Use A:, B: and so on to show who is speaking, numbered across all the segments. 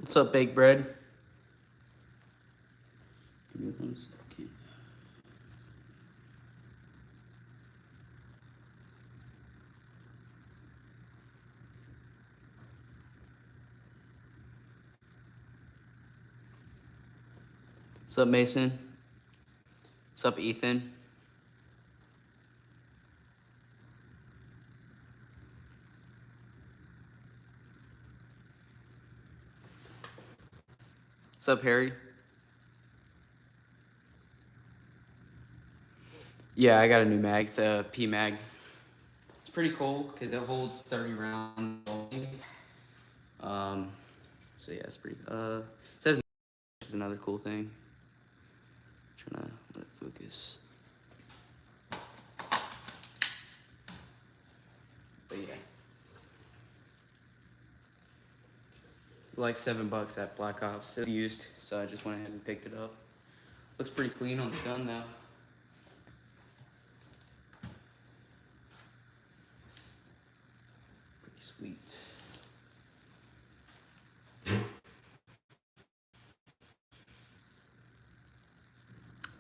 A: What's up, Baked Bread? Give me 1 second. What's up, Mason? What's up, Ethan? What's up, Harry? Yeah, I got a new mag. It's a P mag. It's pretty cool because it holds 30 rounds. Um, so yeah, it's pretty. It says which is another cool thing. Trying to let it focus. But yeah, it's like $7 at Black Ops. It's used, so I just went ahead and picked it up. Looks pretty clean on the gun now. Pretty sweet.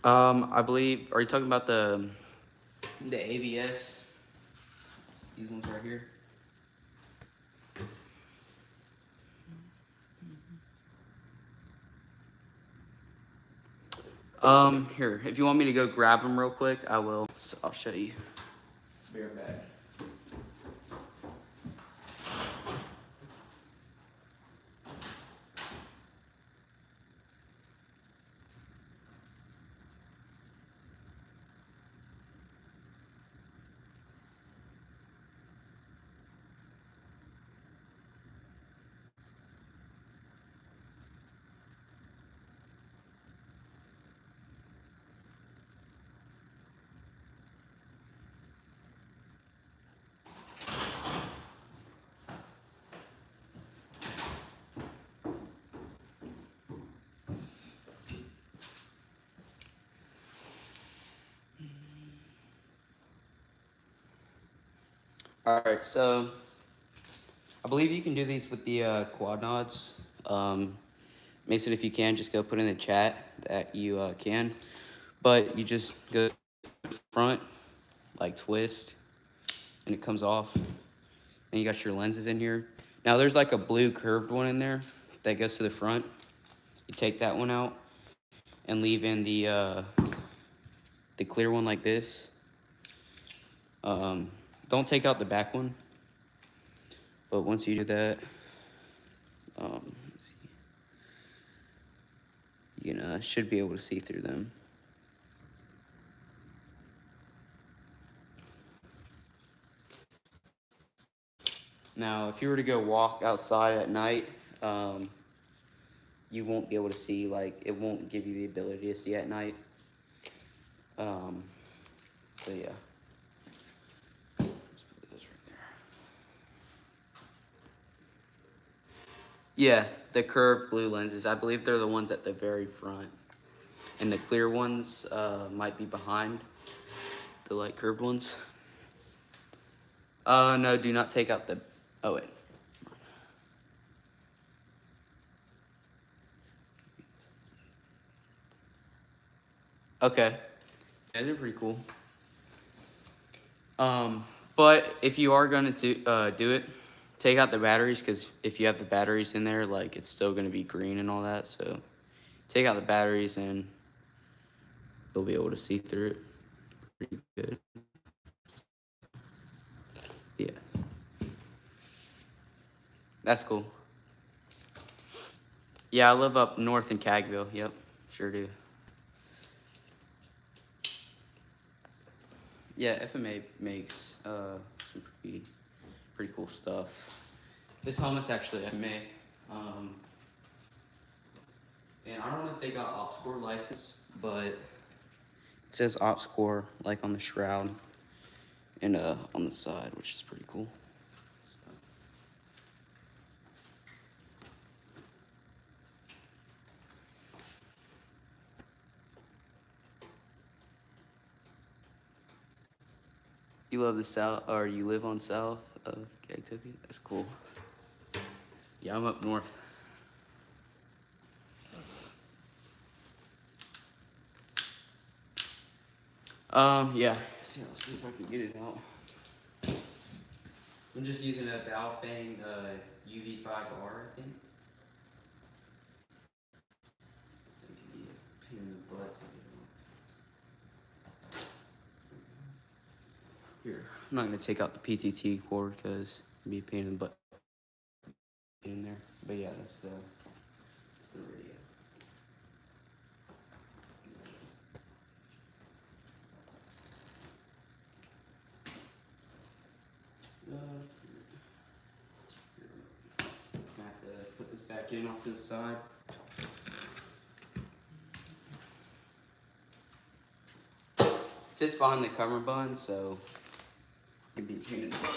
A: I believe. Are you talking about the ABS? These ones right here. Here. If you want me to go grab them real quick, I will. So I'll show you. Be right back. All right. So I believe you can do these with the quad nods. Mason, if you can, just go put in the chat that you can. But you just go front, like twist, and it comes off. And you got your lenses in here. Now there's like a blue curved one in there that goes to the front. You take that one out and leave in the clear one like this. Don't take out the back one. But once you do that, let's see. You should be able to see through them. Now, if you were to go walk outside at night, you won't be able to see, like, it won't give you the ability to see at night. So yeah. Just put this right there. Yeah, the curved blue lenses. I believe they're the ones at the very front. And the clear ones might be behind the light curved ones. No, do not take out the, oh wait. Okay. Yeah, they're pretty cool. But if you are gonna do it, take out the batteries, because if you have the batteries in there, like, it's still gonna be green and all that. So take out the batteries and you'll be able to see through it pretty good. Yeah, that's cool. Yeah, I live up north in Cagville. Yep, sure do. Yeah, FMA makes some pretty cool stuff. This helmet's actually FMA. And I don't know if they got OpsCore license, but it says OpsCore like on the shroud and on the side, which is pretty cool. You love the south, or you live on south of Kentucky? That's cool. Yeah, I'm up north. Yeah. See, I'll see if I can get it out. I'm just using a Baofeng UV5R, I think. This thing can be a pain in the butt to get out. Here. I'm not gonna take out the PTT cord because it'd be a pain in the butt in there. But yeah, that's the radio. I have to put this back in off to the side. It sits behind the cover bun, so it can be a pain in the butt.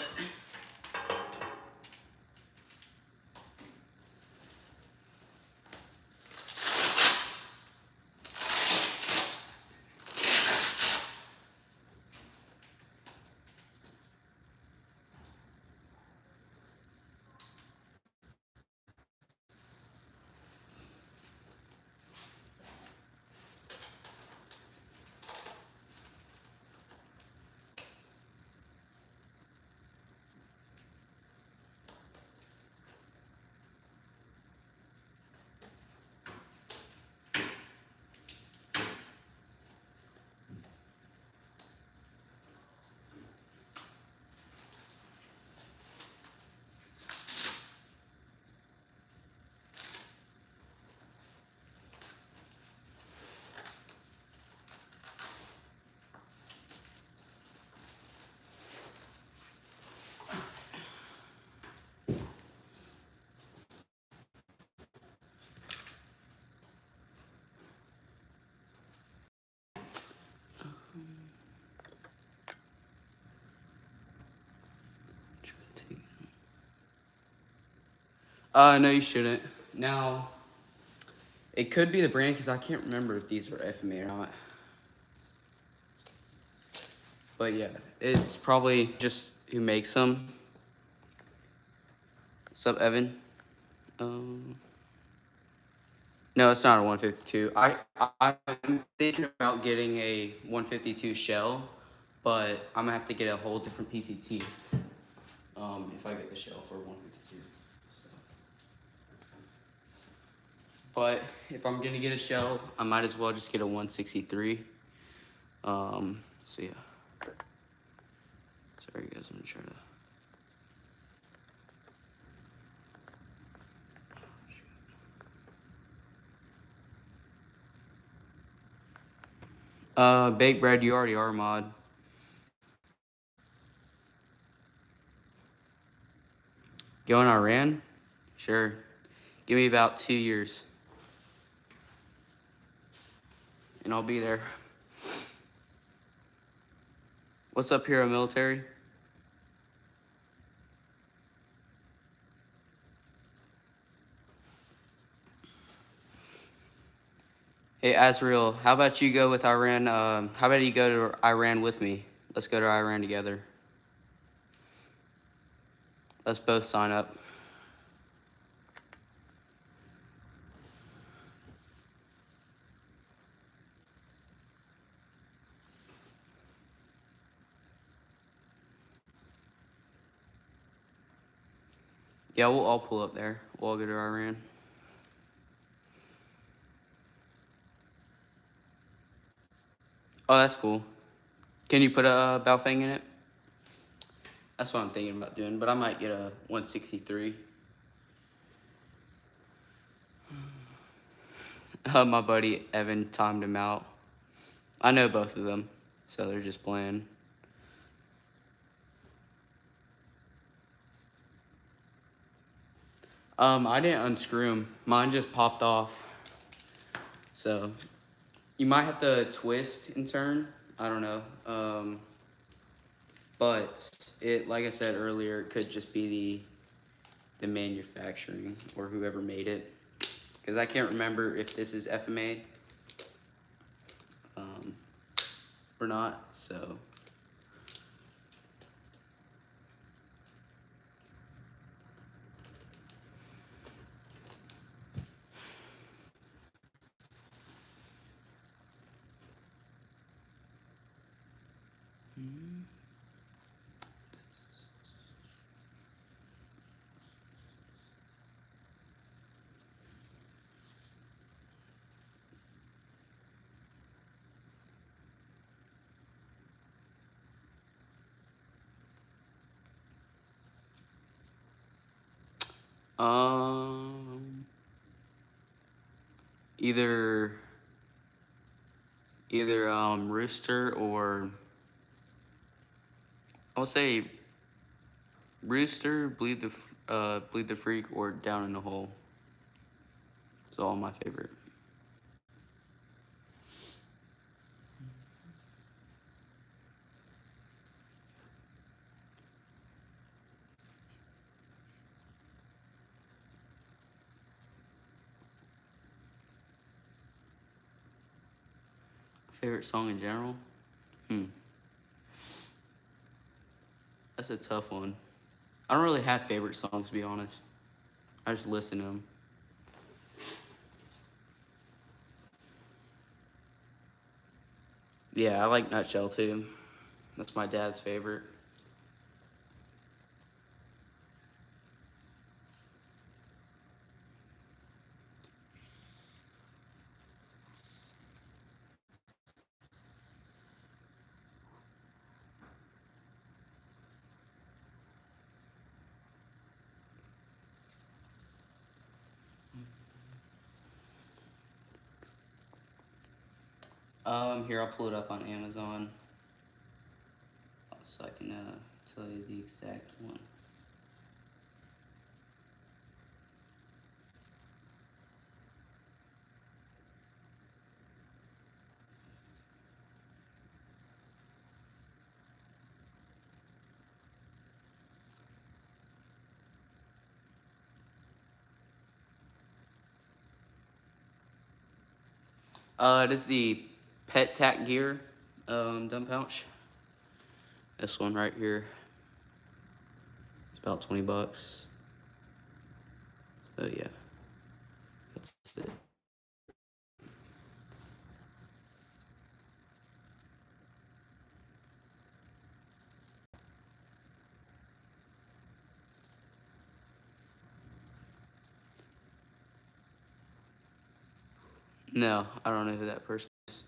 A: No, you shouldn't. Now, it could be the brand because I can't remember if these were FMA or not. But yeah, it's probably just who makes them. What's up, Evan? No, it's not a 152. I'm thinking about getting a 152 shell, but I'm gonna have to get a whole different PPT. If I get the shell for 152. So. But if I'm gonna get a shell, I might as well just get a 163. So yeah. Sorry guys, I'm gonna try to. Baked bread, you already are, mod. Going Iran? Sure. Give me about 2 years. And I'll be there. What's up, Hero Military? Hey, Azrael, how about you go with Iran? How about you go to Iran with me? Let's go to Iran together. Let's both sign up. Yeah, we'll all pull up there. We'll all go to Iran. Oh, that's cool. Can you put a Baofeng in it? That's what I'm thinking about doing, but I might get a 163. My buddy Evan timed him out. I know both of them, so they're just playing. I didn't unscrew them. Mine just popped off. So you might have to twist and turn. I don't know. But it, like I said earlier, it could just be the manufacturing or whoever made it. Because I can't remember if this is FMA or not. So. Um, either Rooster or I would say Rooster, Bleed the Freak, or Down in the Hole. It's all my favorite. Favorite song in general? Hmm, that's a tough one. I don't really have favorite songs, to be honest. I just listen to them. Yeah, I like Nutshell too. That's my dad's favorite. Here, I'll pull it up on Amazon so I can tell you the exact one. It is the Pet Tac Gear dump pouch. This one right here. It's about 20 bucks. So yeah, that's it. No, I don't know who that person is.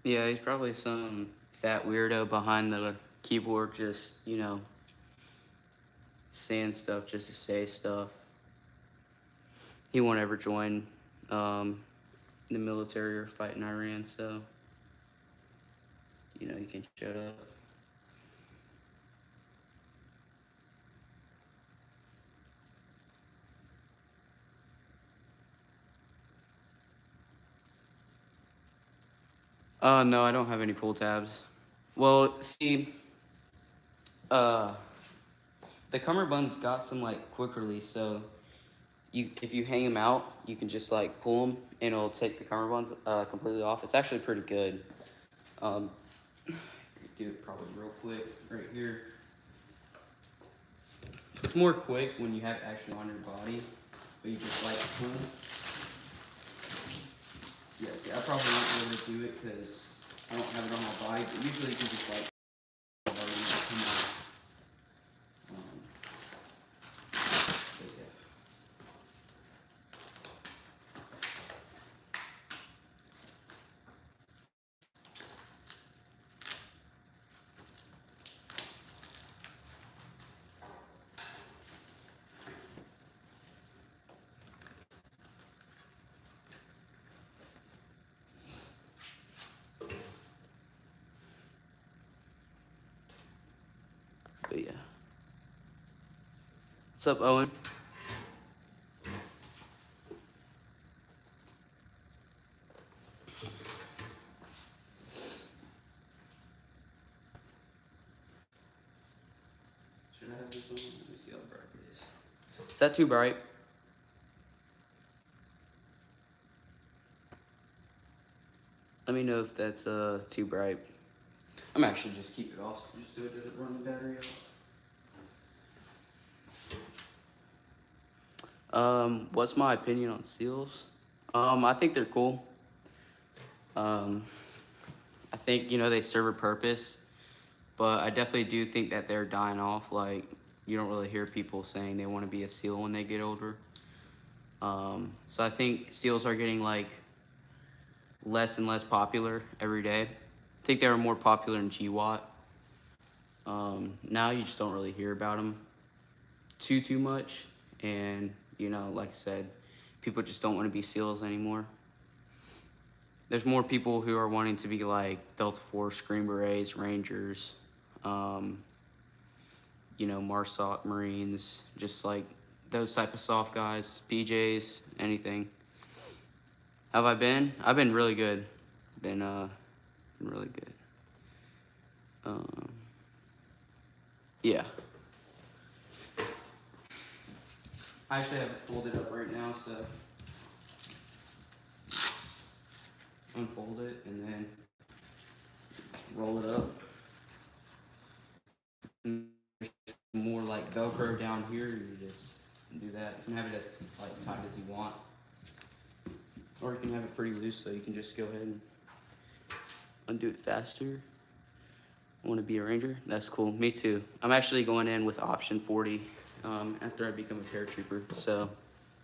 A: Yeah, he's probably some fat weirdo behind the keyboard, just, saying stuff just to say stuff. He won't ever join um, the military or fight in Iran, so, you can shut up. No, I don't have any pull tabs. Well, see, uh, the cummerbund's got some, like, quick release, so if you hang them out, you can just, like, pull them, and it'll take the cummerbunds completely off. It's actually pretty good. Um, do it probably real quick right here. It's more quick when you have it actually on your body, but you just like pull. Yeah, see, I probably won't be able to do it because I don't have it on my body, but usually you can just like come off. But yeah. But yeah. What's up, Owen? Should I have this on? Let me see how bright it is. Is that too bright? Let me know if that's too bright. I'm actually just keep it off just so it doesn't run the battery out. What's my opinion on seals? I think they're cool. Um, I think, you know, they serve a purpose, but I definitely do think that they're dying off. Like, you don't really hear people saying they want to be a SEAL when they get older. So I think SEALs are getting like less and less popular every day. I think they were more popular in GWAT. Now you just don't really hear about them too much, and you know, like I said, people just don't want to be SEALs anymore. There's more people who are wanting to be like Delta Force, Green Berets, Rangers, um, you know, MARSOC, Marines, just like those type of soft guys, PJs, anything. How have I been? I've been really good. Been really good. Um, yeah. I actually have it folded up right now, so unfold it and then roll it up. And there's more like Velcro down here. You just do that. You can have it as like tight as you want, or you can have it pretty loose, so you can just go ahead and undo it faster. Want to be a ranger? That's cool. Me too. I'm actually going in with option 40 after I become a paratrooper. So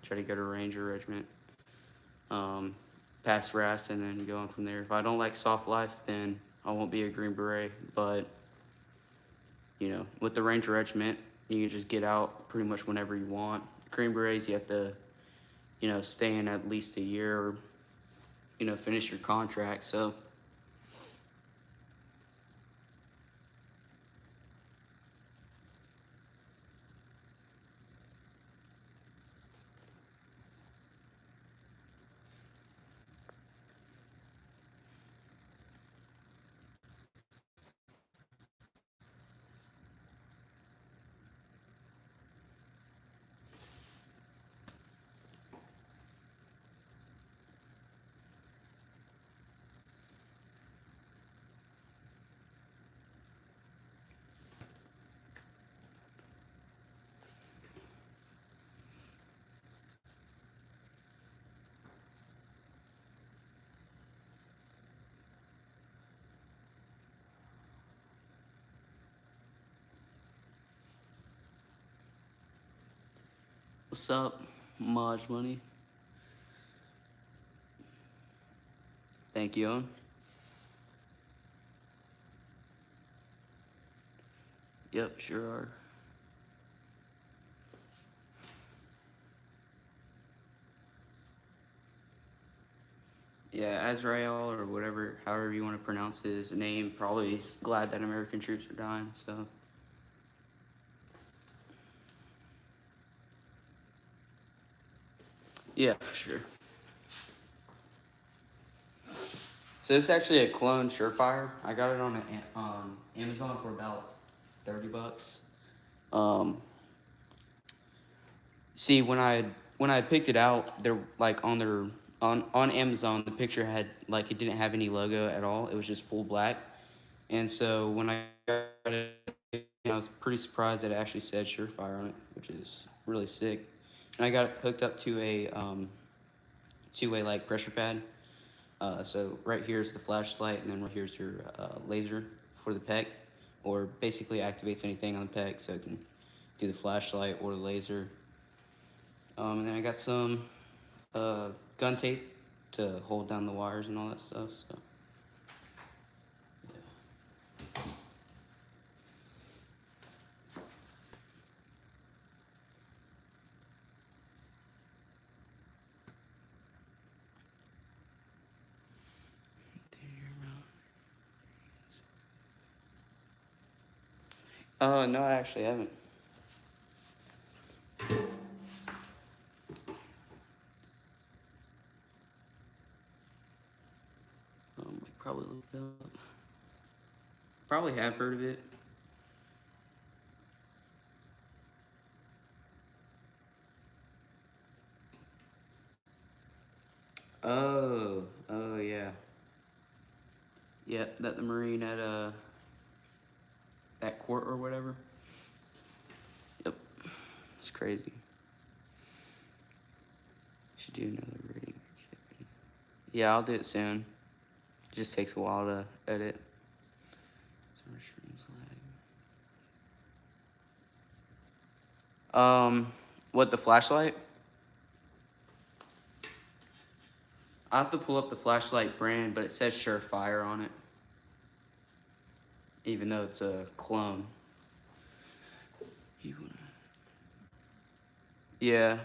A: try to go to ranger regiment, pass RASP, and then go on from there. If I don't like soft life, then I won't be a Green Beret. But you know, with the ranger regiment, you can just get out pretty much whenever you want. Green Berets, you have to, you know, stay in at least a year or, you know, finish your contract. So what's up, Maj Money? Thank you. Yep, sure are. Yeah, Azrael or whatever, however you want to pronounce his name, probably is glad that American troops are dying. So yeah, sure. So it's actually a clone Surefire. I got it on Amazon for about 30 bucks. Um, See, when I picked it out, they're like on their on Amazon, the picture had like it didn't have any logo at all. It was just full black. And so when I got it, I was pretty surprised that it actually said Surefire on it, which is really sick. And I got it hooked up to a two-way like pressure pad. So right here is the flashlight, and then right here's your laser for the PEC, or basically activates anything on the PEC, so it can do the flashlight or the laser. And then I got some gun tape to hold down the wires and all that stuff. So, yeah. No, I actually haven't. Probably look it up. Probably have heard of it. Oh yeah, yeah. That the Marine at that court or whatever. Yep, it's crazy. Should do another reading. Yeah, I'll do it soon. just takes a while to edit. What, the flashlight? I have to pull up the flashlight brand, but it says Surefire on it, even though it's a clone. Yeah.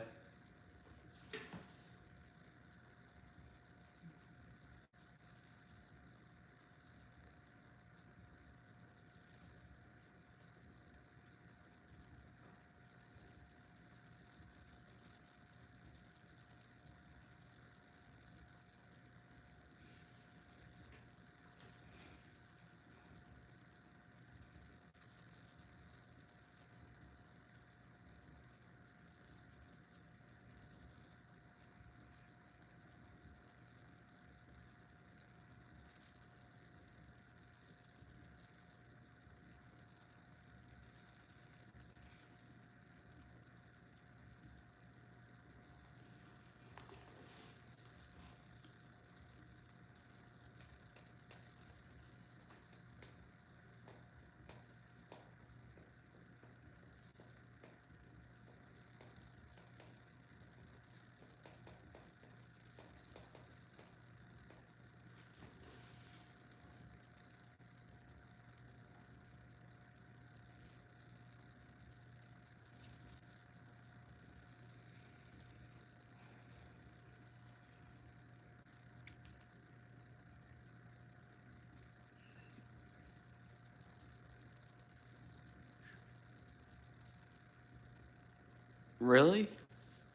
A: Really?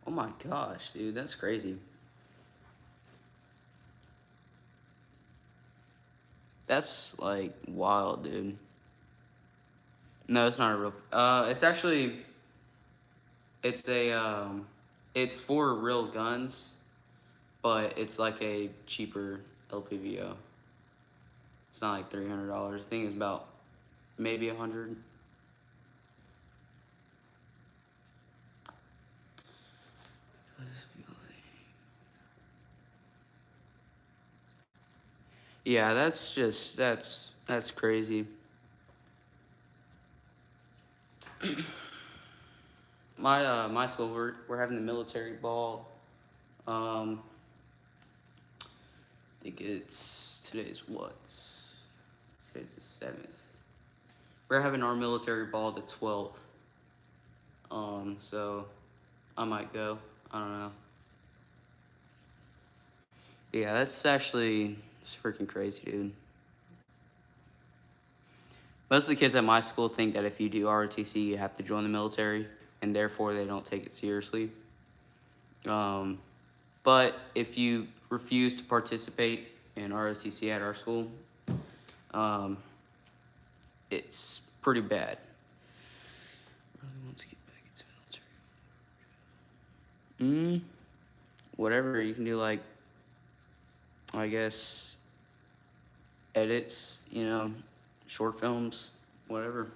A: Oh my gosh, dude, that's crazy. That's like wild, dude. No, it's not a real. It's actually, it's a it's for real guns, but it's like a cheaper LPVO. It's not like $300. I think it's about maybe 100. Yeah, that's crazy. My school, we're having the military ball. I think it's today's what? Today's the 7th. We're having our military ball the 12th. So I might go. I don't know. But yeah, that's actually it's freaking crazy, dude. Most of the kids at my school think that if you do ROTC, you have to join the military, and therefore they don't take it seriously. But if you refuse to participate in ROTC at our school, it's pretty bad. Really want to get back into military. Whatever you can do, like I guess edits, short films, whatever.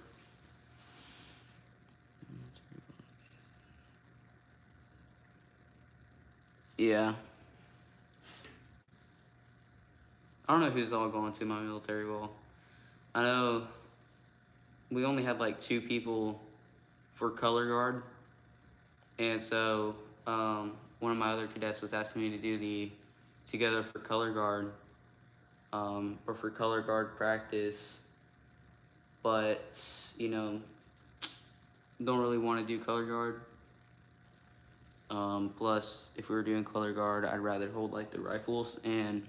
A: Yeah. I don't know who's all going to my military ball. I know we only had like 2 people for color guard, and so one of my other cadets was asking me to do the together for color guard, or for color guard practice, but don't really want to do color guard. Plus, if we were doing color guard, I'd rather hold like the rifles. And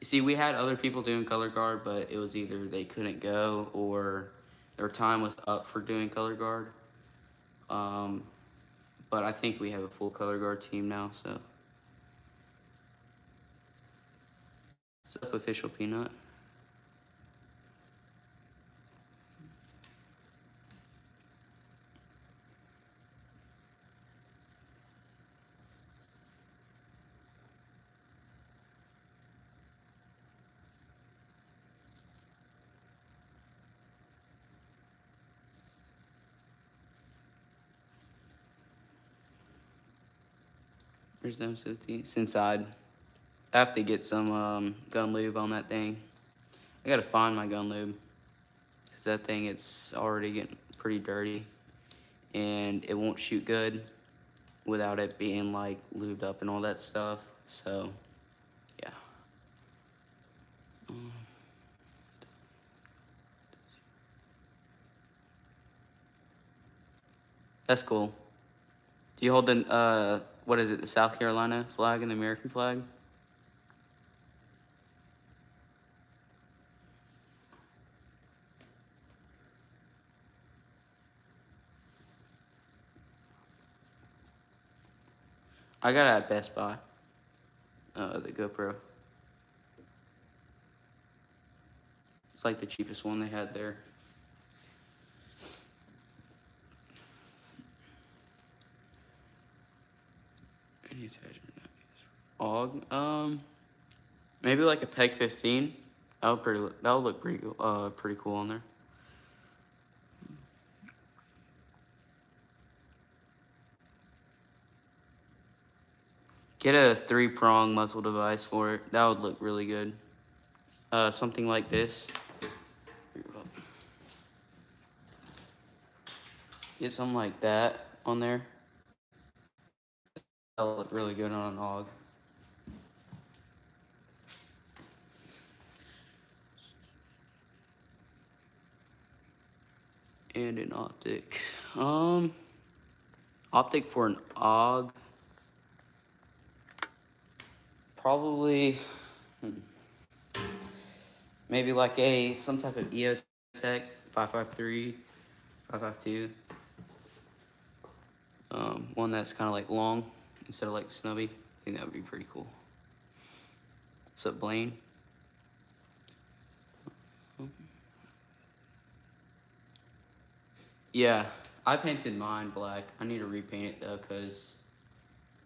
A: you see, we had other people doing color guard, but it was either they couldn't go or their time was up for doing color guard. But I think we have a full color guard team now, so. What's up, Official Peanut? Where's them 15? It's inside. I have to get some gun lube on that thing. I gotta find my gun lube because that thing, it's already getting pretty dirty and it won't shoot good without it being like lubed up and all that stuff. So yeah. That's cool. Do you hold the what is it, the South Carolina flag and the American flag? I got it at Best Buy. The GoPro. It's like the cheapest one they had there. Any attachment? AUG. Maybe like a Peg 15. That would look pretty cool on there. Get a 3-prong muzzle device for it. That would look really good. Something like this. Get something like that on there. That would look really good on an AUG. And an optic. Optic for an AUG. Probably, maybe like some type of EOTech 553, 552. One that's kind of like long instead of like snubby. I think that would be pretty cool. What's up, Blaine? Yeah, I painted mine black. I need to repaint it though, cause it's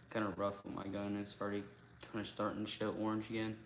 A: kind of rough with my gun. It's already kind of starting to show orange again.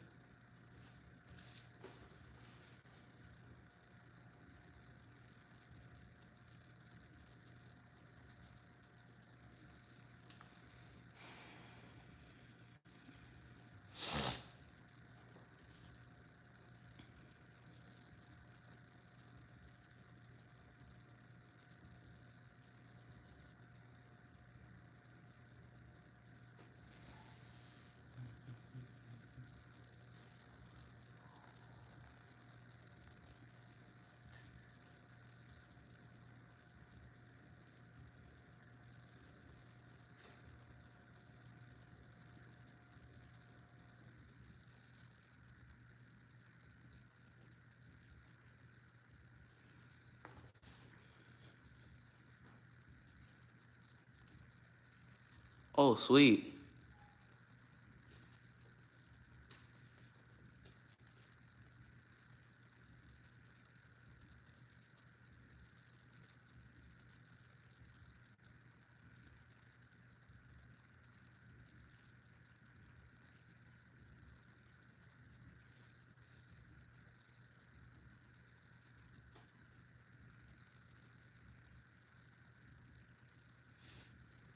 A: Oh, sweet.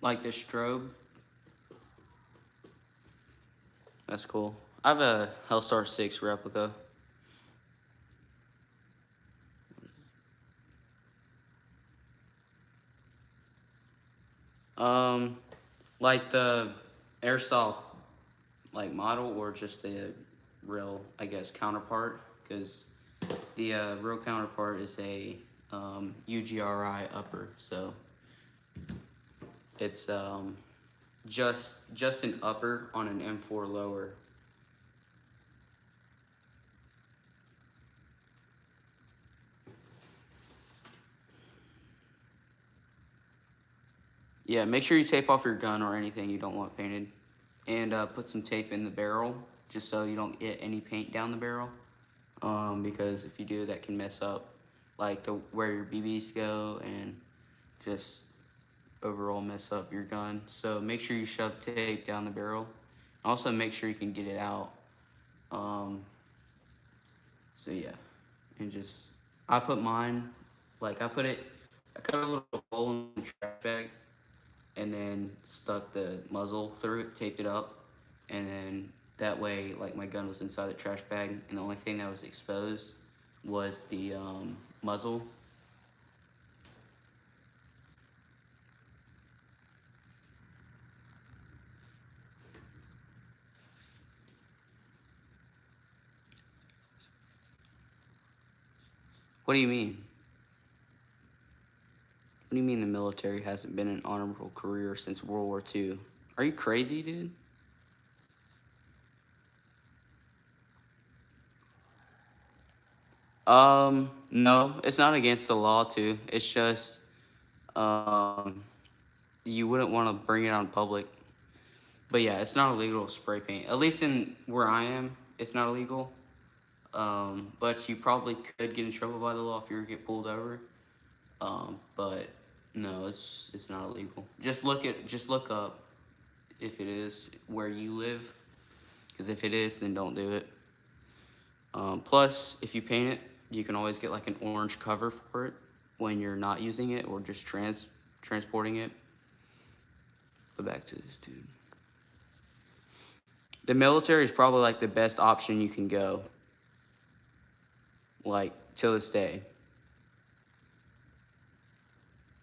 A: Like the strobe. That's cool. I have a Hellstar 6 replica. Um, like the Airsoft like model, or just the real, I guess, counterpart, because the real counterpart is a UGRI upper, so it's just an upper on an M4 lower. Yeah, make sure you tape off your gun or anything you don't want painted, and put some tape in the barrel just so you don't get any paint down the barrel. Because if you do, that can mess up like where your BBs go and just overall mess up your gun. So make sure you shove tape down the barrel. Also make sure you can get it out. So yeah, and just I put mine like I cut a little hole in the trash bag and then stuck the muzzle through it, taped it up, and then That way, like, my gun was inside the trash bag, and the only thing that was exposed was the muzzle. What do you mean? What do you mean the military hasn't been an honorable career since World War II? Are you crazy, dude? No, it's not against the law to. It's just, um, you wouldn't want to bring it on public. But yeah, it's not illegal to spray paint. At least in where I am, it's not illegal. But you probably could get in trouble by the law if you were to get pulled over. But no, it's not illegal. Just look up if it is where you live, because if it is, then don't do it. Plus, if you paint it, you can always get like an orange cover for it when you're not using it or just transporting it. But back to this dude. The military is probably like the best option you can go. Like till this day.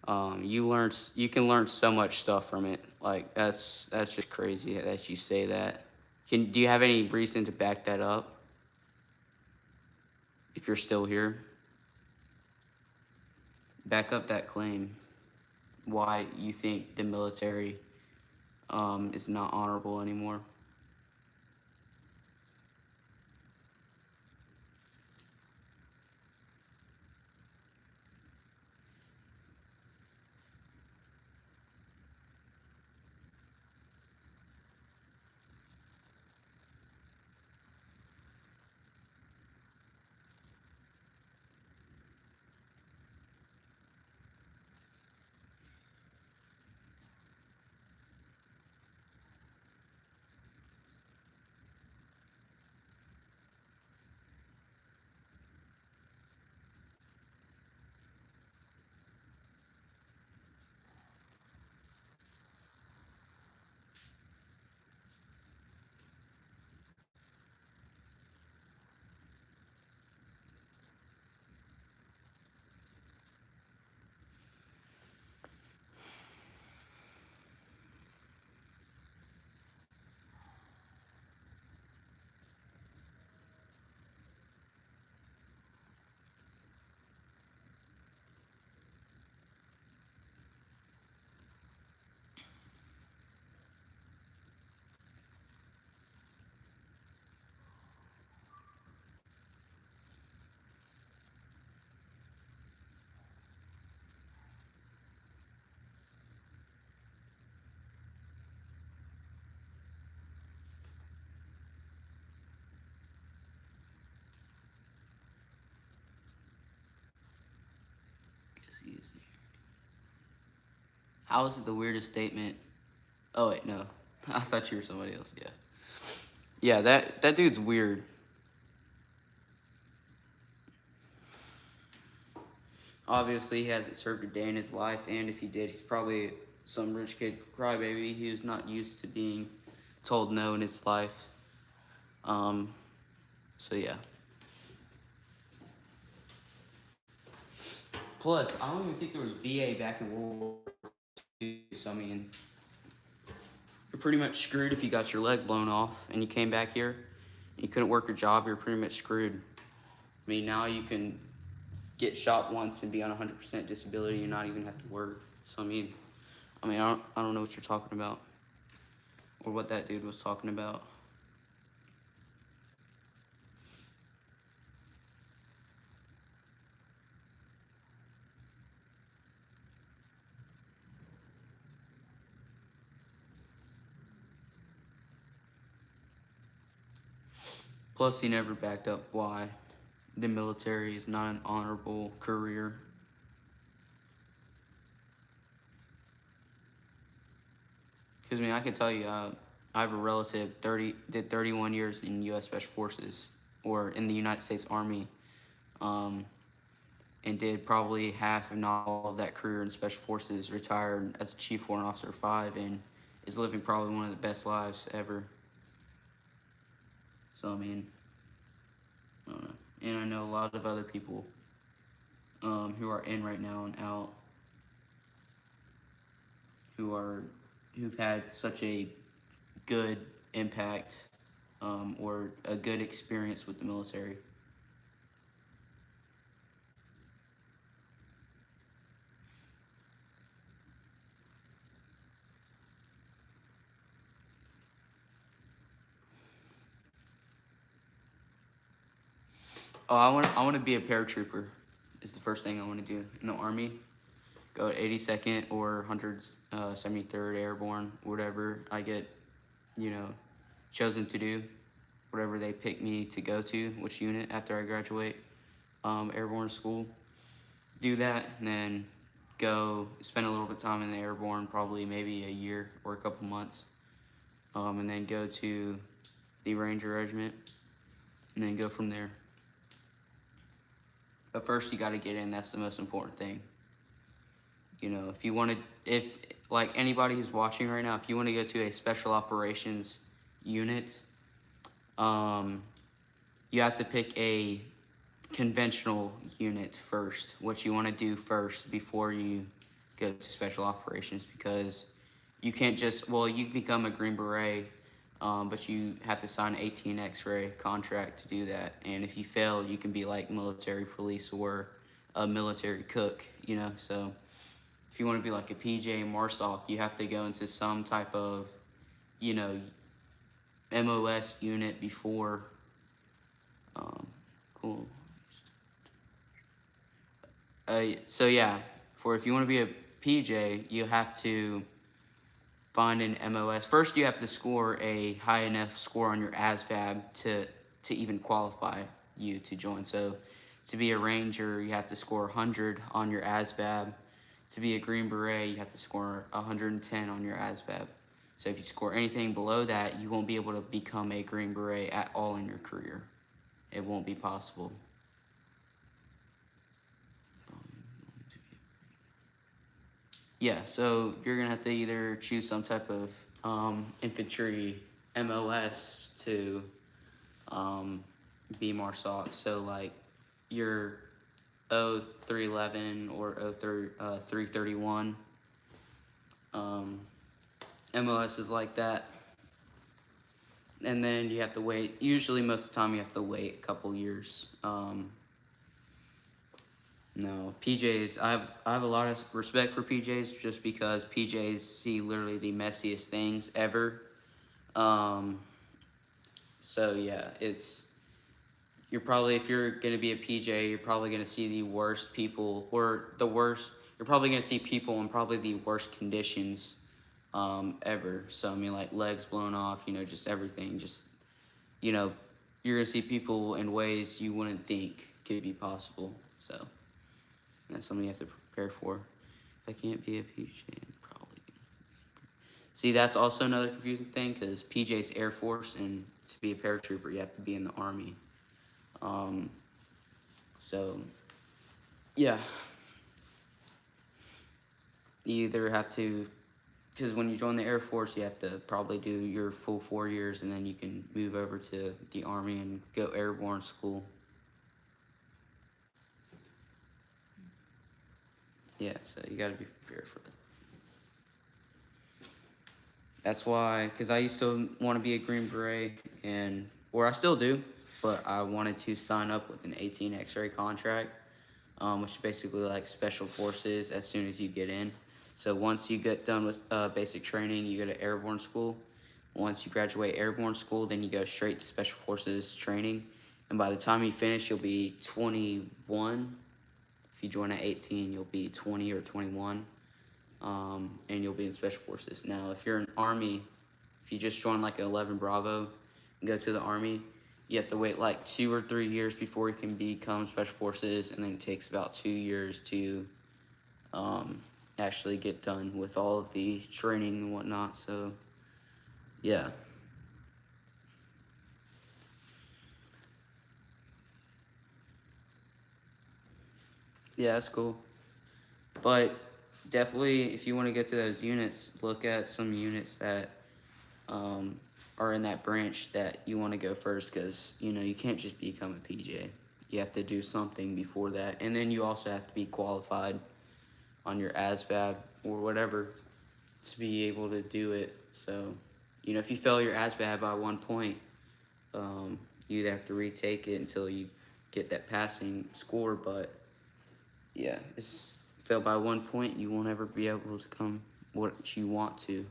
A: You can learn so much stuff from it. Like that's just crazy that you say that. Do you have any reason to back that up? If you're still here, back up that claim. Why you think the military is not honorable anymore? Guess he is. How is it the weirdest statement? Oh wait, no. I thought you were somebody else. Yeah. Yeah, that dude's weird. Obviously, he hasn't served a day in his life, and if he did, he's probably some rich kid crybaby who's not used to being told no in his life. Um, so yeah. Plus, I don't even think there was VA back in World War II. So I mean, you're pretty much screwed if you got your leg blown off and you came back here and you couldn't work your job. You're pretty much screwed. I mean, now you can get shot once and be on 100% disability and not even have to work. So I don't know what you're talking about or what that dude was talking about. Plus, he never backed up why the military is not an honorable career. Because I can tell you, I have a relative did 31 years in U.S. Special Forces or in the United States Army, and did probably half, if not all, of that career in Special Forces. Retired as a Chief Warrant Officer 5, and is living probably one of the best lives ever. So I mean, I don't know. And I know a lot of other people who are in right now and out who've had such a good impact or a good experience with the military. Oh, I want to be a paratrooper. Is the first thing I want to do in the Army. Go at 82nd or 173rd Airborne, whatever I get, chosen to do, whatever they pick me to go to, which unit after I graduate Airborne school. Do that, and then go spend a little bit of time in the Airborne, probably maybe a year or a couple months, and then go to the Ranger Regiment, and then go from there. But first, you got to get in. That's the most important thing. If you want to, if like anybody who's watching right now, if you want to go to a special operations unit, you have to pick a conventional unit first, what you want to do first before you go to special operations, because you can't just, well, you can become a Green Beret, but you have to sign an 18 X-ray contract to do that. And if you fail, you can be like military police or a military cook, so if you want to be like a PJ MARSOC, you have to go into some type of, MOS unit before. Cool. So yeah, if you want to be a PJ, you have to find an MOS. First, you have to score a high enough score on your ASVAB to even qualify you to join. So to be a Ranger, you have to score 100 on your ASVAB. To be a Green Beret, you have to score 110 on your ASVAB. So if you score anything below that, you won't be able to become a Green Beret at all in your career. It won't be possible. Yeah, so you're gonna have to either choose some type of infantry MOS to be MARSOC. So like your 0311 or 331 MOS is like that. And then you have to wait. Usually, most of the time, you have to wait a couple years. No, PJs. I have a lot of respect for PJs just because PJs see literally the messiest things ever. So yeah, you're probably, if you're gonna be a PJ, you're probably gonna see the worst people, or the worst. You're probably gonna see people in probably the worst conditions ever. So I mean, like legs blown off, just everything. Just you're gonna see people in ways you wouldn't think could be possible. So that's something you have to prepare for. If I can't be a PJ, I'm probably gonna. See, that's also another confusing thing, because PJ's Air Force, and to be a paratrooper, you have to be in the Army. So yeah, you either have to, because when you join the Air Force, you have to probably do your full 4 years, and then you can move over to the Army and go airborne school. Yeah, so you got to be prepared for that. That's why, because I used to want to be a Green Beret, or I still do, but I wanted to sign up with an 18 X-ray contract, which is basically like special forces as soon as you get in. So once you get done with basic training, you go to airborne school. Once you graduate airborne school, then you go straight to special forces training. And by the time you finish, you'll be 21. If you join at 18, you'll be 20 or 21. And you'll be in special forces. Now, if you're in Army, if you just join like 11 Bravo and go to the Army, you have to wait like 2 or 3 years before you can become special forces, and then it takes about 2 years to actually get done with all of the training and whatnot. So, yeah. Yeah, that's cool. But definitely, if you want to get to those units, look at some units that are in that branch that you want to go first, because you can't just become a PJ. You have to do something before that, and then you also have to be qualified on your ASVAB or whatever to be able to do it. So, if you fail your ASVAB by 1 point, you'd have to retake it until you get that passing score. But yeah, it's fail by 1 point, you won't ever be able to come what you want to.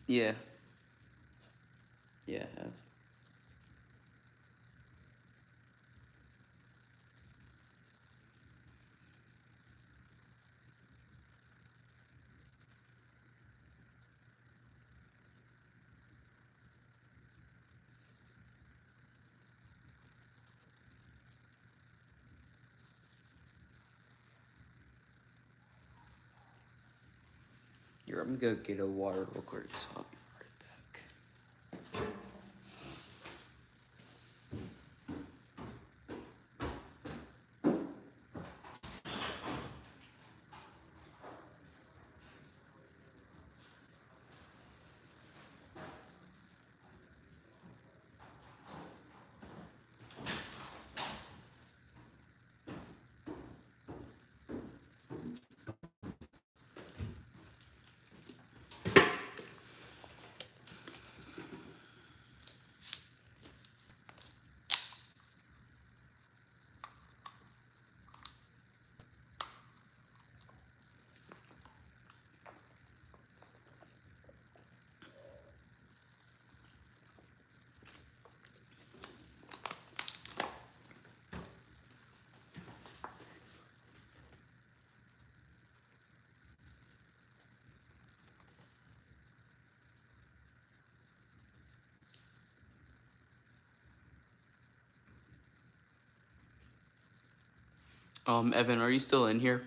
A: Yeah, yeah, I have. Here, I'm gonna go get a water real quick, so I'll be right back. Evan, are you still in here?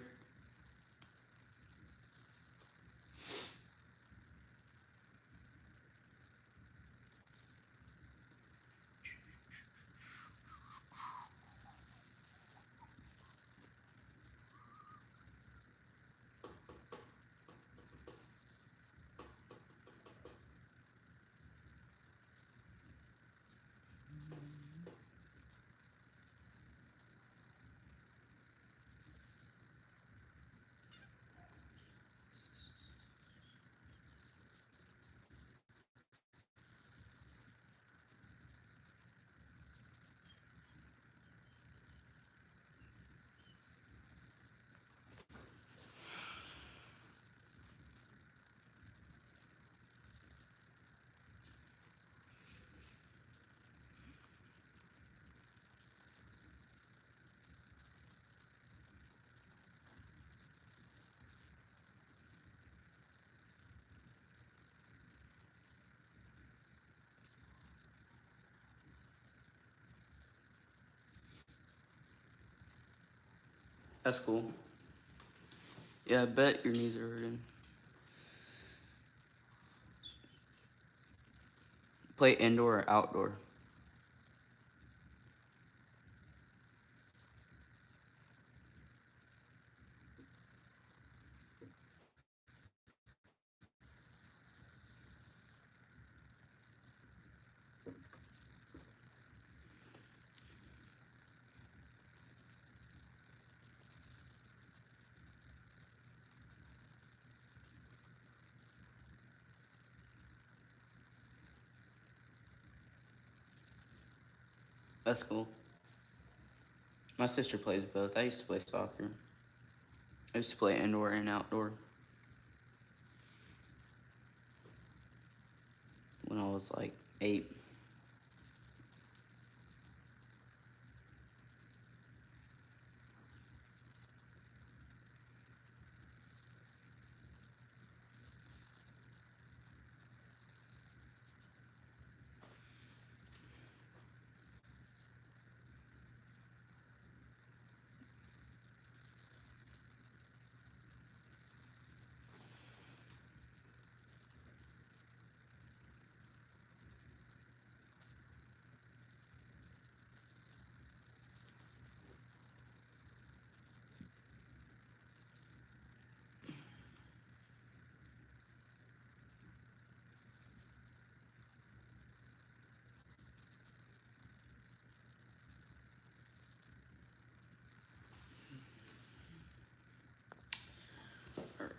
A: That's cool. Yeah, I bet your knees are hurting. Play indoor or outdoor? That's cool. My sister plays both. I used to play soccer. I used to play indoor and outdoor when I was like 8. Alright.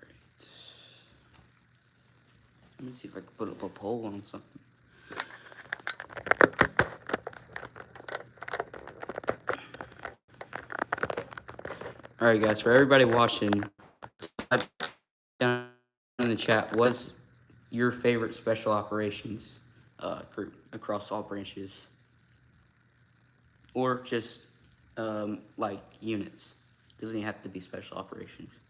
A: Let me see if I can put up a poll on something. Alright, guys, for everybody watching, type down in the chat, what is your favorite special operations group across all branches? Or just like units. Doesn't even have to be special operations.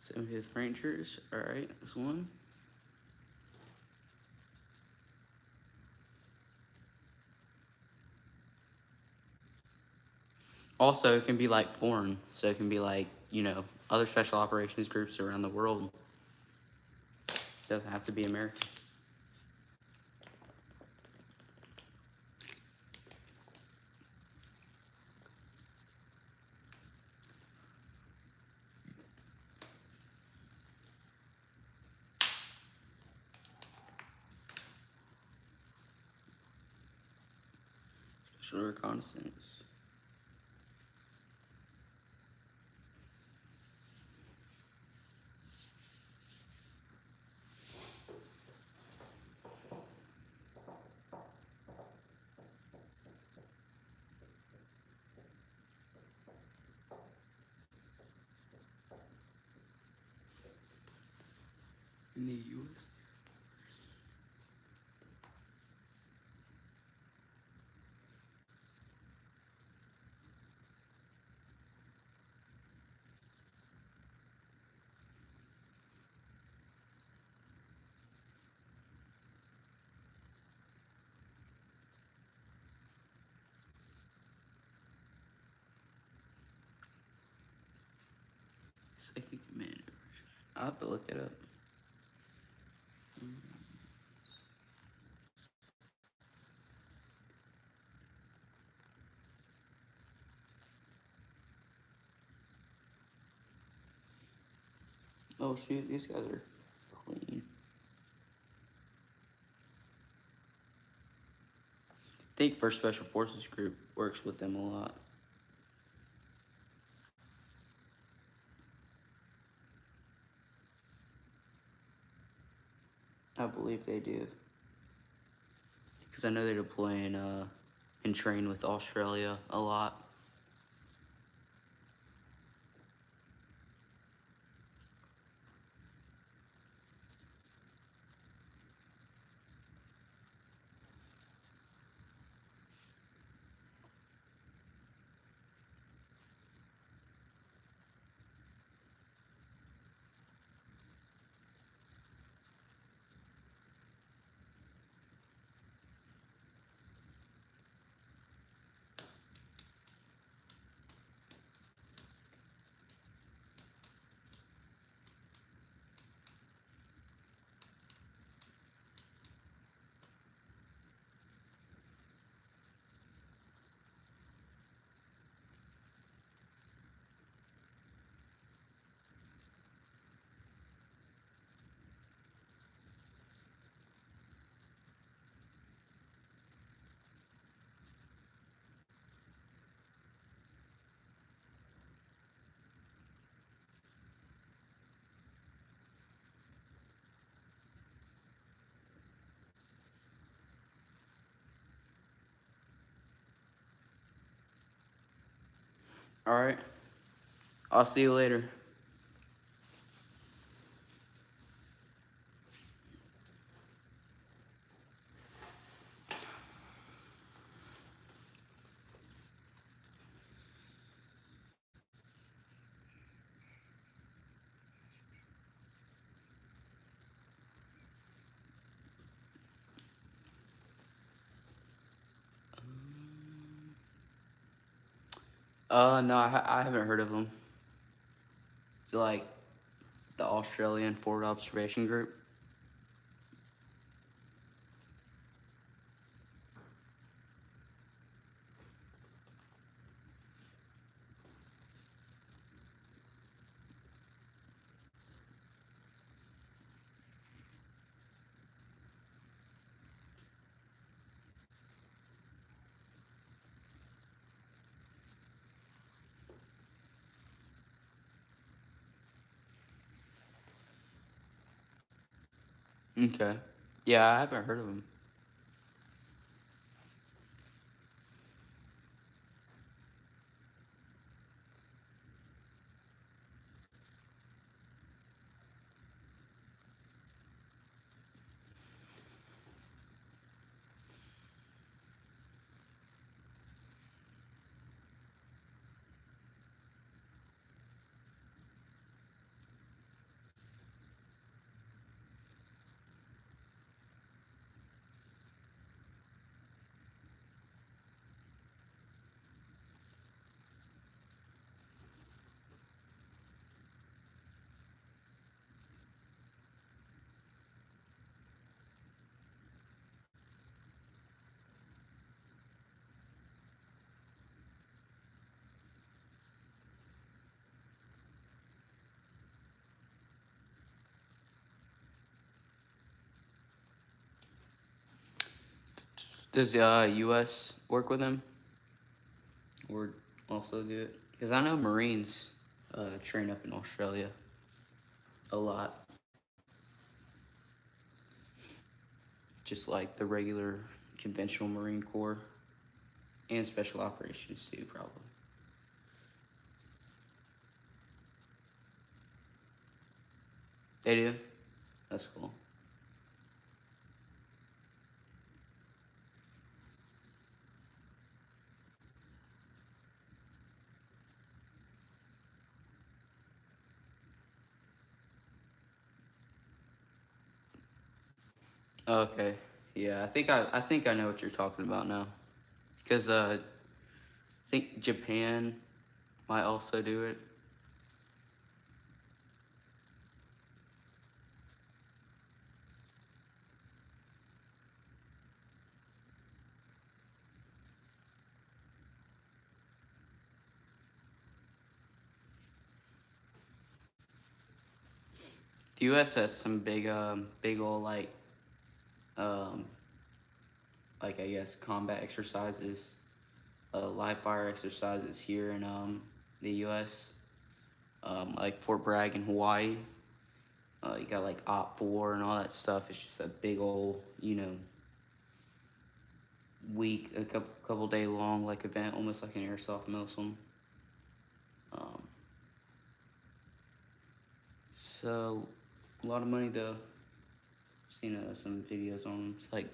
A: So 75th Rangers, alright, this one. Also, it can be like foreign, so it can be like, you know, other special operations groups around the world. It doesn't have to be American. Special reconnaissance. In the U.S. Second Commander. I'll have to look it up. Oh shoot, these guys are clean. I think First Special Forces Group works with them a lot. I believe they do. Because I know they deploy and train with Australia a lot. All right. I'll see you later. No, I haven't heard of them. It's like the Australian Forward Observation Group. Okay. Yeah, I haven't heard of them. Does U.S. work with them or also do it? Because I know Marines train up in Australia a lot, just like the regular conventional Marine Corps and special operations too, probably. They do. That's cool. Okay. Yeah, I think I know what you're talking about now. Because I think Japan might also do it. The U.S. has some big old um, like I guess combat exercises, live fire exercises here in the U.S. Like Fort Bragg in Hawaii. You got like Op 4 and all that stuff. It's just a big old, week, a couple day long like event, almost like an airsoft Muslim. Um, so a lot of money though. I've seen some videos on them. It's like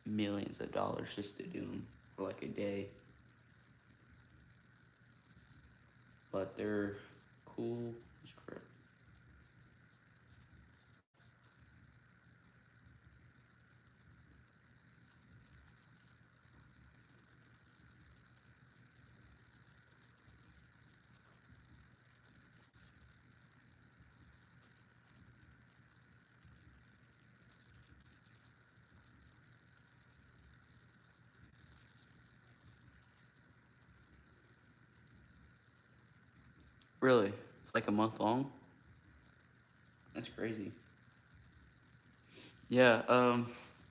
A: millions of dollars just to do them for like a day. But they're cool as crap. Really? It's like a month long? That's crazy. Yeah,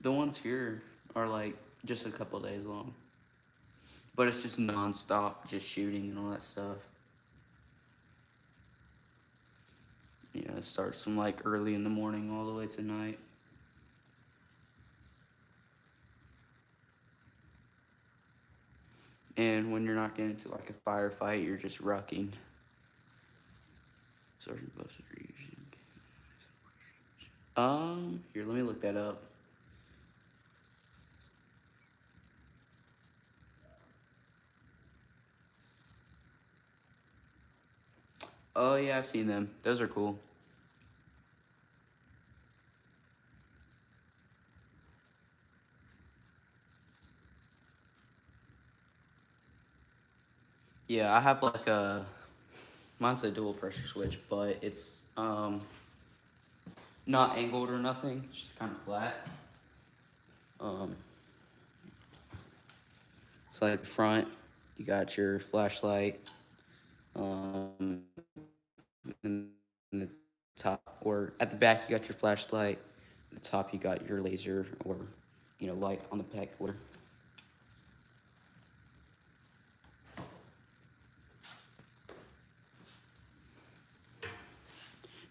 A: the ones here are like just a couple days long. But it's just non-stop, just shooting and all that stuff. It starts from like early in the morning all the way to night. And when when you're not getting into like a firefight, you're just rucking. Sergeant buses are using. Here, let me look that up. Oh yeah, I've seen them. Those are cool. Yeah, I have like mine's a dual pressure switch, but it's not angled or nothing. It's just kind of flat. Um, so like front, you got your flashlight. In the top, or at the back, you got your flashlight. At the top, you got your laser or light on the back. Or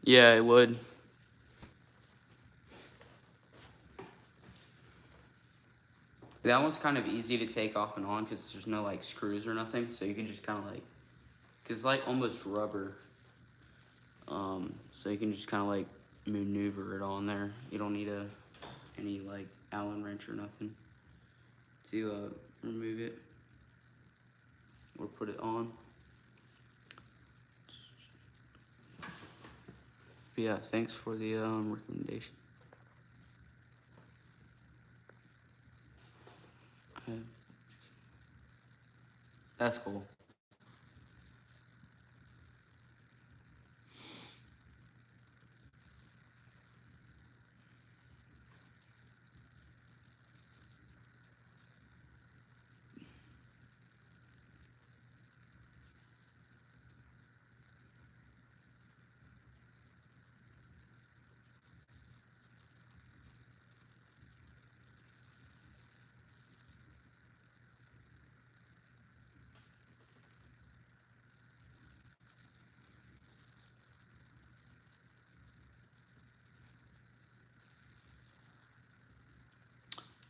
A: yeah, it would. That one's kind of easy to take off and on because there's no like screws or nothing, so you can just kind of like, cause it's like almost rubber. So you can just kind of like maneuver it on there. You don't need any like Allen wrench or nothing to remove it or put it on. But yeah, thanks for the recommendation. That's cool.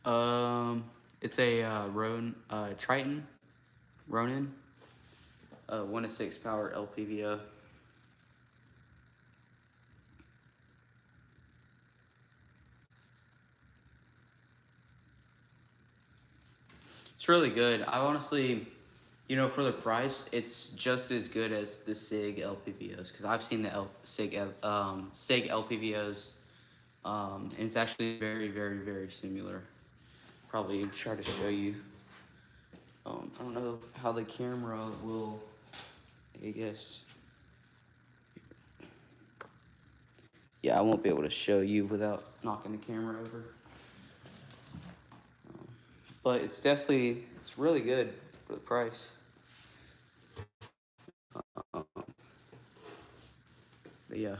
A: Um, it's a Triton Ronin, 1 to 6 power LPVO. It's really good. I honestly, for the price, it's just as good as the SIG LPVOs because I've seen the SIG LPVOs, and it's actually very, very, very similar. Probably try to show you. I don't know how the camera will. I guess. Yeah, I won't be able to show you without knocking the camera over. But it's really good for the price. Um, but yeah.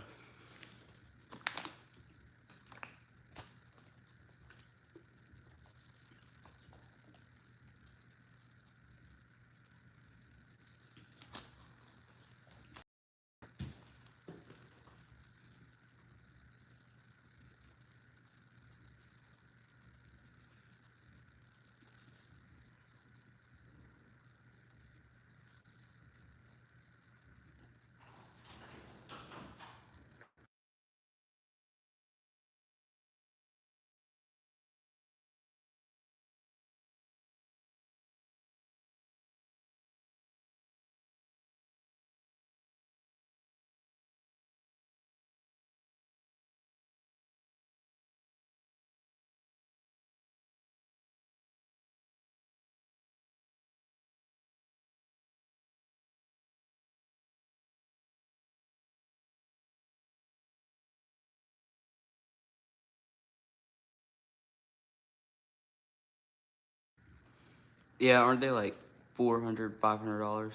A: Yeah, aren't they like $400, $500?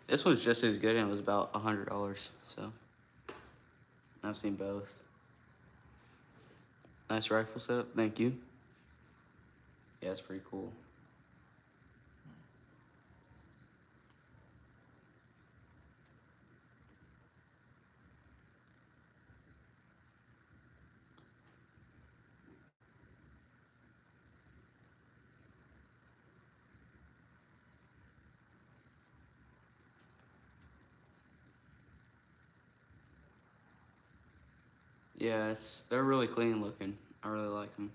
A: This one's just as good and it was about $100. So I've seen both. Nice rifle setup. Thank you. Yeah, it's pretty cool. Yeah, they're really clean looking. I really like them.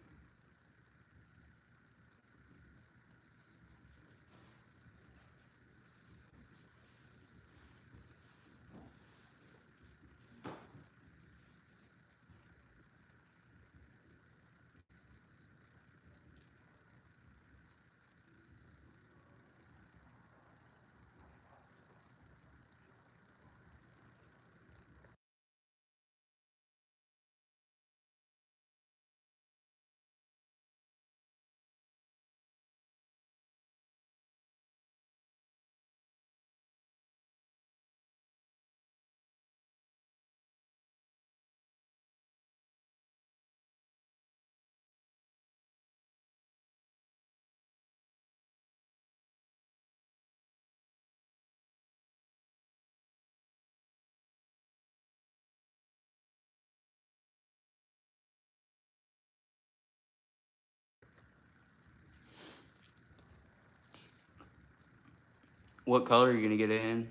A: What color are you gonna get it in?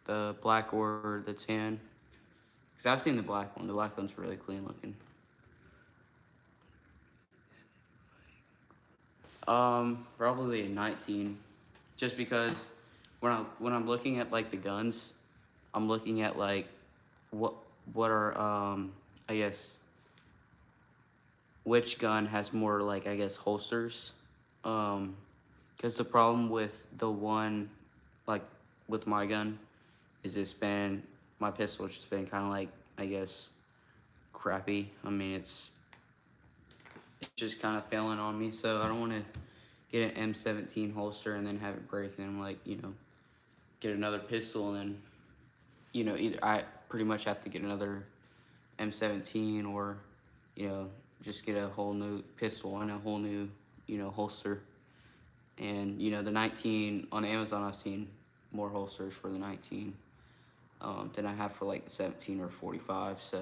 A: The black or the tan? Because I've seen the black one. The black one's really clean looking. Probably a 19, just because when I'm looking at like the guns, I'm looking at like what what are I guess which gun has more like I guess holsters, because the problem with the one like with my gun is it's been my pistol's just been kind of like I guess crappy. I mean it's just kind of failing on me, so I don't want to get an M17 holster and then have it break and then like get another pistol and then either I pretty much have to get another M17 or just get a whole new pistol and a whole new holster. And the 19 on Amazon, I've seen more holsters for the 19 than I have for like the 17 or 45. So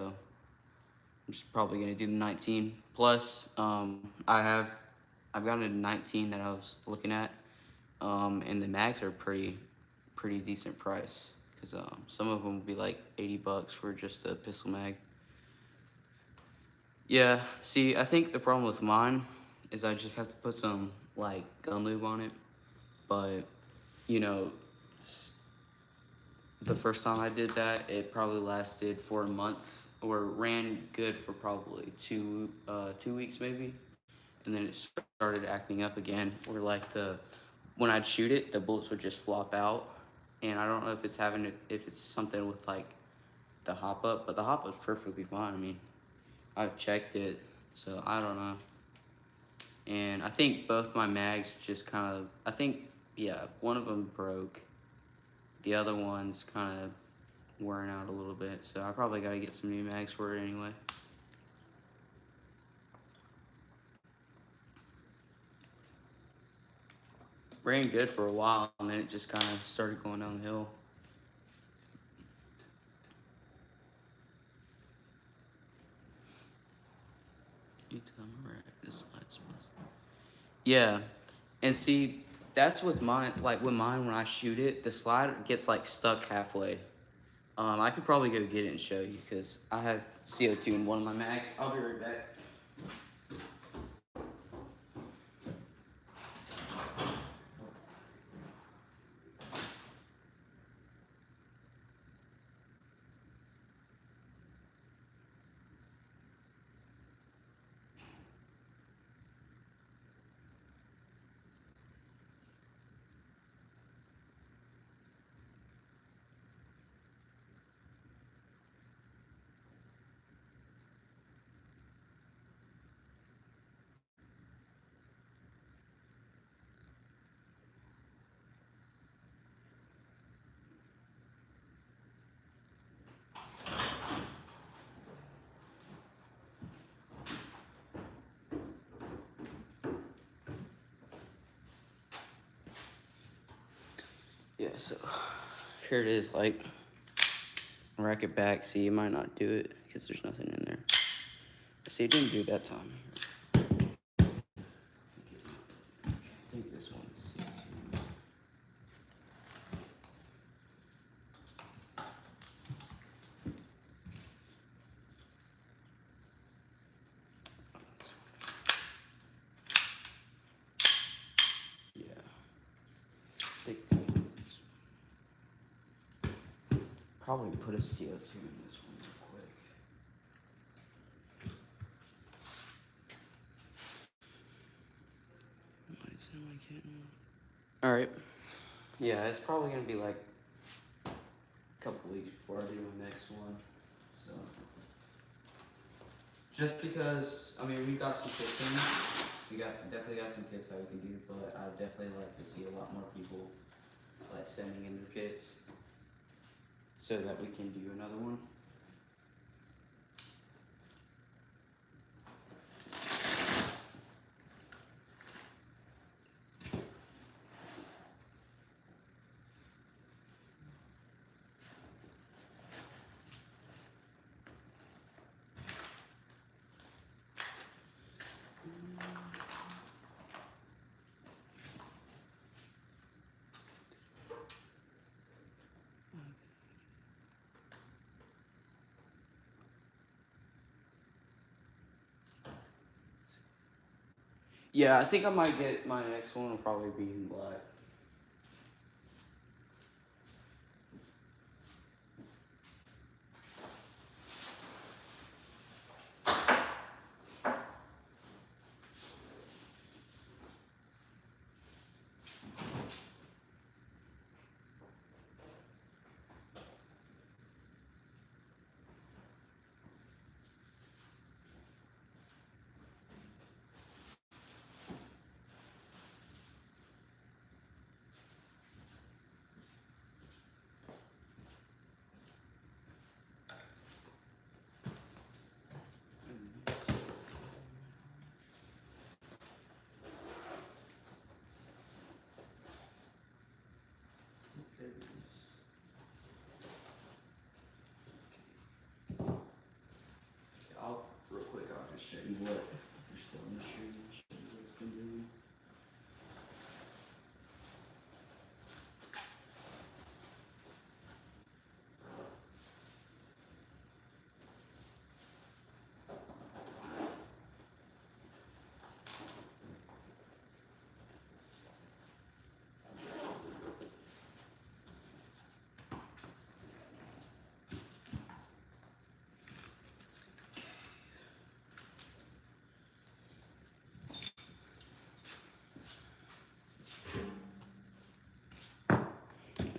A: I'm just probably gonna do the 19. Plus, I've got a 19 that I was looking at, and the mags are pretty decent price because some of them will be like $80 for just a pistol mag. Yeah, see, I think the problem with mine is I just have to put some like gun lube on it, but you know, the first time I did that, it probably lasted for a month or ran good for probably 2 weeks maybe, and then it started acting up again. Where like when I'd shoot it, the bullets would just flop out, and I don't know if it's something with like the hop up, but the hop up's perfectly fine. I mean, I've checked it, so I don't know. And I think both my mags just kind of, yeah, one of them broke. The other one's kind of wearing out a little bit, so I probably got to get some new mags for it anyway. Ran good for a while, and then it just kind of started going down the hill. Yeah, and see, that's with mine. Like with mine, when I shoot it, the slide gets like stuck halfway. I could probably go get it and show you because I have CO2 in one of my mags. I'll be right back. Yeah, so here it is. Like, rack it back. See, you might not do it because there's nothing in there. See, it didn't do it that time. I think this one is CO2. probably put a CO2 in this one real quick. All right. Yeah, it's probably gonna be like a couple weeks before I do my next one. So, just because I mean we got some kits in, definitely got some kits that we can do, but I'd definitely like to see a lot more people like sending in their kits so that we can do another one. Yeah, I think I might get my next one will probably be in black. Real quick, I'll just show you what you're still in the stream. Show you what it's been doing.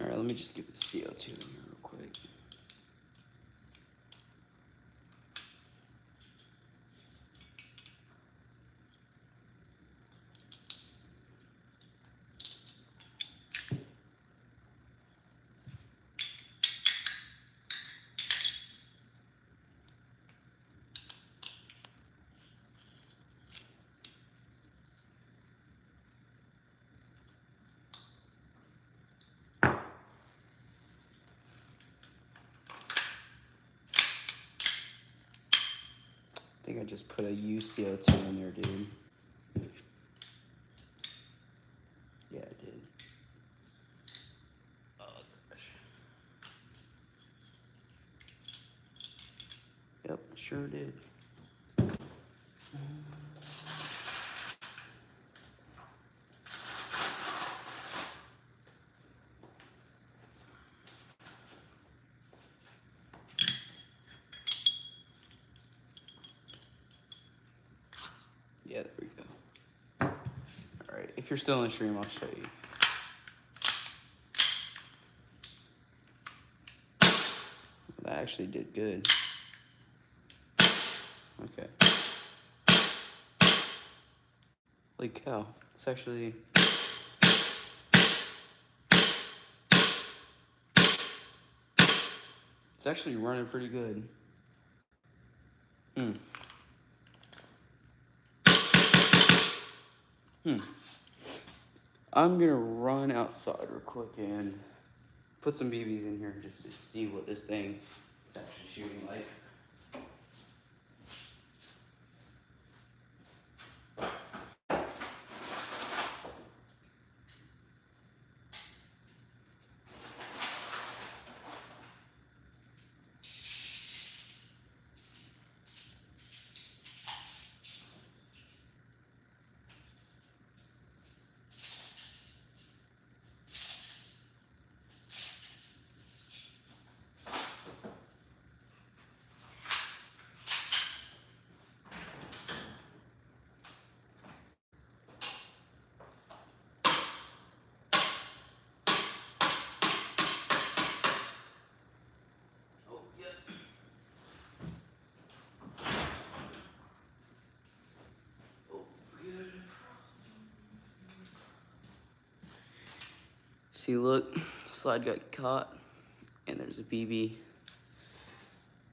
A: All right, let me just get the CO2 in here real quick. I think I just put a UCO2 in there, dude. Yeah, I did. Oh, gosh. Yep, sure did. Yeah, there we go. All right, if you're still in the stream, I'll show you. That actually did good. Okay. Holy cow. It's actually... It's actually running pretty good. I'm gonna run outside real quick and put some BBs in here just to see what this thing is actually shooting like. See, look, slide got caught, and there's a BB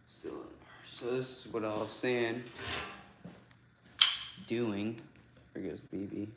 A: still in there. So this is what I was saying, doing. There goes the BB.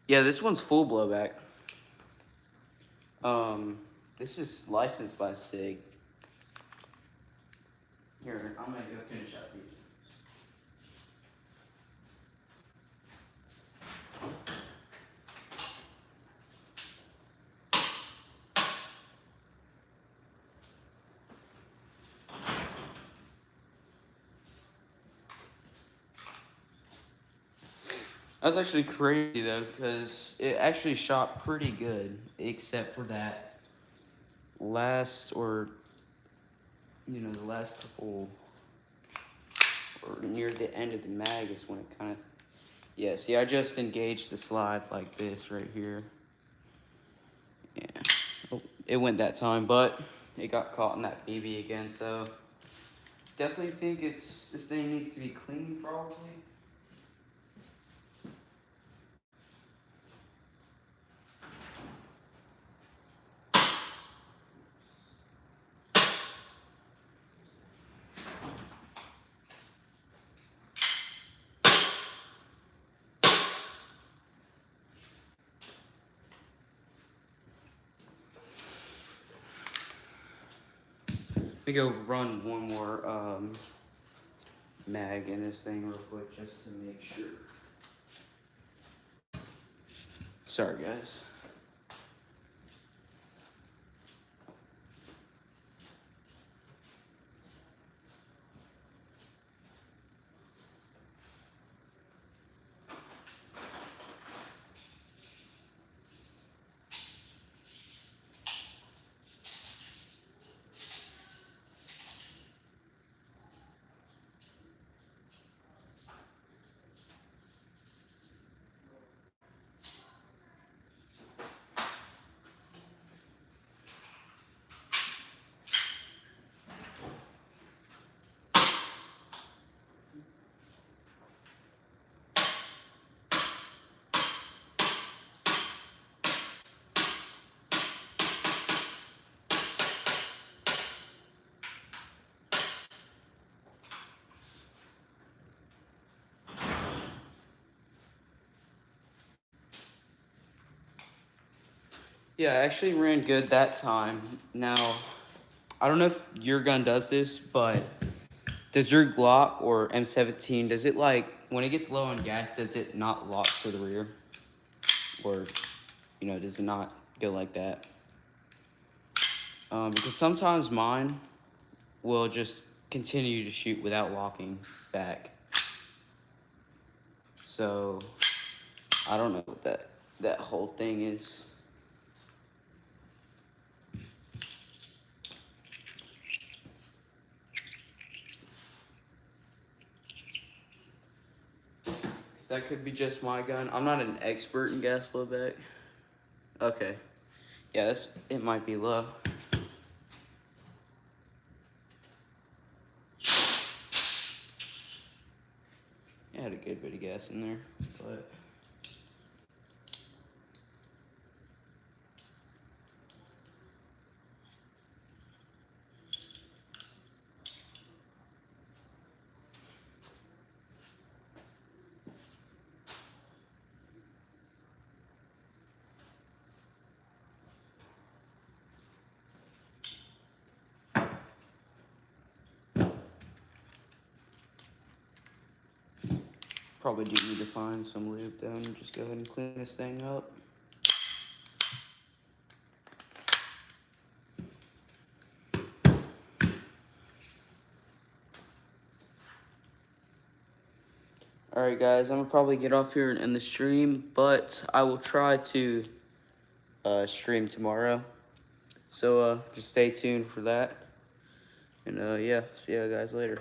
A: Yeah, this one's full blowback. This is licensed by SIG. Here, I'm gonna go finish up these. That was actually crazy though, because it actually shot pretty good, except for that last, or the last couple, or near the end of the mag is when it kind of, yeah, see, I just engaged the slide like this right here. Yeah, oh, it went that time, but it got caught in that BB again, so definitely think this thing needs to be cleaned probably. Let me go run one more mag in this thing real quick just to make sure. Sorry, guys. Yeah, I actually ran good that time. Now, I don't know if your gun does this, but does your Glock or M17, does it like, when it gets low on gas, does it not lock to the rear? Or, does it not go like that? Because sometimes mine will just continue to shoot without locking back. So, I don't know what that whole thing is. That could be just my gun. I'm not an expert in gas blowback. Okay. Yeah, it might be low. It had a good bit of gas in there, but probably do need to find some lube though and just go ahead and clean this thing up. Alright guys, I'm gonna probably get off here and end the stream, but I will try to stream tomorrow. So just stay tuned for that. And yeah, see you guys later.